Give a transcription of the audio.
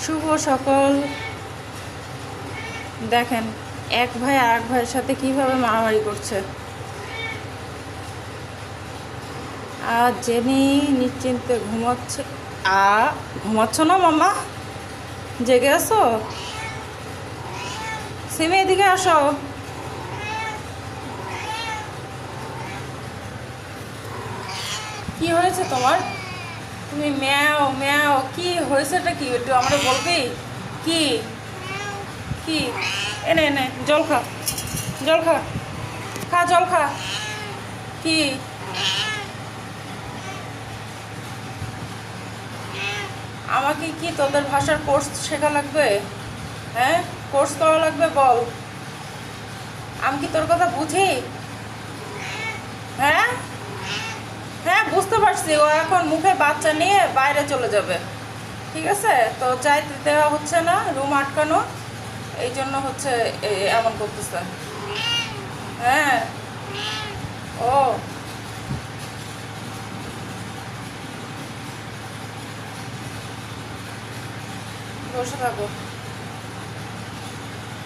শুভ সকাল। দেখেন এক ভাই আর এক ভাইয়ের সাথে কিভাবে মারামারি করছে। আর জেনি নিশ্চিন্তে ঘুমাচ্ছে। ঘুমাচ্ছ না মামা? জেগে আছো? সিমি এদিকে আসো। কি হয়েছে তোমার? তুমি ম্যাও ম্যাও কি হয়েছেটা কি একটু আমরা বলবি? কি কি এনে এনে জল খা, জল খা, খা জল খা। কি আমাকে কি তোদের ভাষার কোর্স শেখা লাগবে? হ্যাঁ, কোর্স করা লাগবে বল। আমি কি তোর কথা বুঝি? হ্যাঁ হ্যাঁ, বুঝতে পারছি। ও এখন মুখে বাচ্চা নিয়ে বাইরে চলে যাবে। ঠিক আছে, তো যাইতে দেওয়া হচ্ছে না, রুম আটকানো, এই জন্য হচ্ছে এমন করতেছে। হ্যাঁ। ও বসে থাকো।